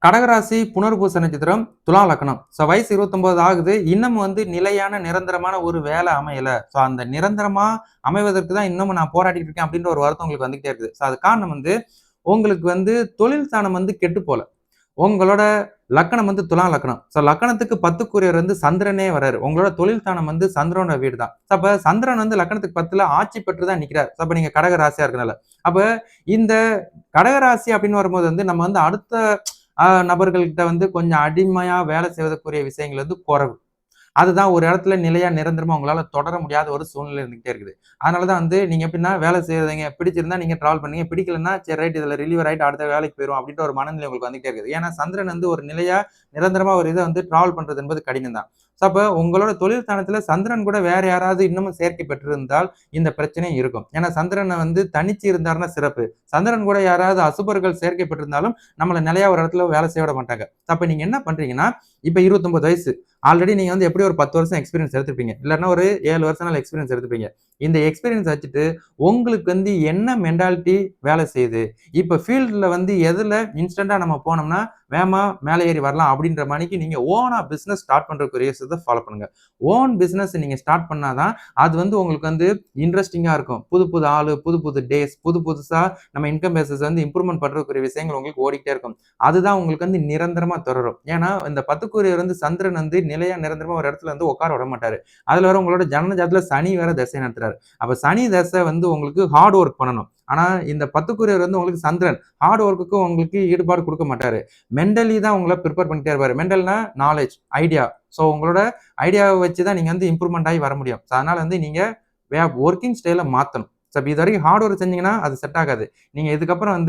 கடகராசி புனர்பூச நட்சத்திரம் துலா லக்னம். வயசு 29 ஆகுது. இன்னமும் நிலையான, நிரந்தரமான ஒரு வேலை அமையல. அந்த நிரந்தரமா அமைவதற்கு தான் இன்னமும் நான் போராடிட்டு இருக்கேன் அப்படின்ற ஒரு வருத்தம் உங்களுக்கு வந்துகிட்டே இருக்குது. அது காரணம் உங்களுக்கு தொழில் ஸ்தானம் கெட்டு போல. உங்களோட லக்கணம் துலா லக்னம். லக்கணத்துக்கு 10க்குரியவர் சந்திரனே வராரு. உங்களோட தொழில் ஸ்தானம் சந்திரனோட வீடு தான். அப்ப சந்திரன் லக்கணத்துக்கு 10ல ஆட்சி பெற்று தான் நிக்கிறார். அப்ப நீங்க கடக ராசியா இருக்கனால. அப்ப இந்த கடகராசி அப்படின்னு வரும்போது நம்ம அடுத்த நபர்கள்கிட்ட கொஞ்சம் அடிமையா வேலை செய்வதற்குரிய விஷயங்கள் குறைவு. அதுதான் ஒரு இடத்துல நிலையா நிரந்தரமா உங்களால தொடர முடியாத ஒரு சூழ்நிலை இருந்துகிட்டே இருக்குது. அதனாலதான் நீங்க எப்படின்னா வேலை செய்யறதுங்க பிடிச்சிருந்தா நீங்க டிராவல் பண்ணீங்க, பிடிக்கலன்னா சரி ரைட் இதுல ரிலீவர் ஆயிட்டு அடுத்த வேலைக்கு போயிரும் அப்படின்ற ஒரு மனநிலை உங்களுக்கு வந்துகிட்டே இருக்குது. ஏன்னா சந்திரன் ஒரு நிலையா நிரந்தரமா ஒரு இதை டிராவல் பண்றது என்பது கடினம் தான். அப்ப உங்களோட தொழில் ஸ்தானத்துல சந்திரன் கூட வேற யாராவது இன்னமும் சேர்க்கை பெற்றிருந்தால் இந்த பிரச்சனையும் இருக்கும். ஏன்னா சந்திரனை தனிச்சு இருந்தாருன்னா சிறப்பு. சந்திரன் கூட யாராவது அசுபர்கள் சேர்க்கை பெற்றிருந்தாலும் நம்மள நிலையா ஒரு இடத்துல வேலை செய்ய விட மாட்டாங்க. அப்ப நீங்க என்ன பண்றீங்கன்னா இப்ப 29 வயசு ஆல்ரெடி நீங்க எப்படி ஒரு 10 வருஷம் எக்ஸ்பீரியன்ஸ் எடுத்திருப்பீங்க. இல்லன்னா ஒரு 7 வருஷம் எக்ஸ்பீரியன்ஸ் எடுத்திருப்பீங்க. இந்த எக்ஸ்பீரியன்ஸ் வச்சுட்டு உங்களுக்கு என்ன மென்டாலிட்டி வேலை செய்யுது? இப்ப ஃபீல்ட்ல எதுல இன்ஸ்டன்ட்டா நம்ம போனோம்னா, வேகமா மேலே ஏறி வரலாம் அப்படின்ற மாணிக்கு நீங்க ஓனா பிசினஸ் ஸ்டார்ட் பண்றதுக்குரிய விஷயத்த ஃபாலோ பண்ணுங்க. ஓன் பிசினஸ் நீங்க ஸ்டார்ட் பண்ணா தான், அது உங்களுக்கு இன்ட்ரஸ்டிங்கா இருக்கும். புது புது ஆளு, புது புது டேஸ், புது புதுசா நம்ம இன்கம் பேஸஸ் இம்ப்ரூவ்மென்ட் பண்றதுக்குரிய விஷயங்கள் உங்களுக்கு ஓடிக்கிட்டே இருக்கும். அதுதான் உங்களுக்கு நிரந்தரமா தொடரும். ஏன்னா இந்த 10க்குரியவர் சந்திரன் நிலையா நிரந்தரமா ஒரு இடத்துல உட்கார விட மாட்டாரு. அதுல வேற உங்களோட ஜனன ஜாதகத்துல சனி வேற திசை நடத்துறாரு. அப்ப சனி தசை உங்களுக்கு ஹார்ட் ஒர்க் பண்ணணும். ஆனா இந்த 10க்குரியவர் உங்களுக்கு சந்திரன் ஹார்ட் ஒர்க்குக்கு உங்களுக்கு ஈடுபாடு கொடுக்க மாட்டாரு. மென்டலி தான் உங்களை ப்ரிப்பேர் பண்ணிட்டே இருப்பாரு. மென்டல்னா நாலேஜ், ஐடியா. உங்களோட ஐடியாவை வச்சு தான் நீங்க இம்ப்ரூவ்மெண்ட் ஆகி வர முடியும். அதனால நீங்க ஒர்க்கிங் ஸ்டைல மாத்தணும். இது வரைக்கும் ஹார்ட் ஒர்க் செஞ்சீங்கன்னா அது செட் ஆகாது. நீங்க இதுக்கப்புறம்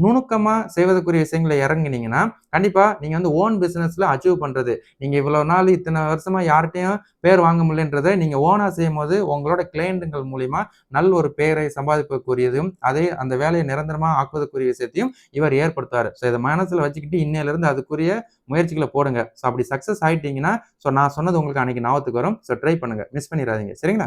நுணுக்கமா செய்வதற்குரிய விஷயங்களை இறங்குனீங்கன்னா, கண்டிப்பா நீங்க ஓன் பிசினஸ்ல அச்சீவ் பண்றது. நீங்க இவ்வளவு நாள் இத்தனை வருஷமா யார்ட்டயும் பேர் வாங்க முடியலன்றத நீங்க ஓனா செய்யும்போது உங்களோட கிளையண்டுகள் மூலியமா நல்ல ஒரு பெயரை சம்பாதிப்பதற்குரியதும், அதே அந்த வேலையை நிரந்தரமா ஆக்குவதற்குரிய விஷயத்தையும் இவர் ஏற்படுத்துவாரு. இத மனசுல வச்சுக்கிட்டு இன்னையில இருந்து அதுக்குரிய முயற்சிகளை போடுங்க. அப்படி சக்சஸ் ஆயிட்டீங்கன்னா, நான் சொன்னது உங்களுக்கு அன்னைக்கு ஞாபகத்துக்கு வரும். ட்ரை பண்ணுங்க. மிஸ் பண்ணிறாதீங்க. சரிங்களா?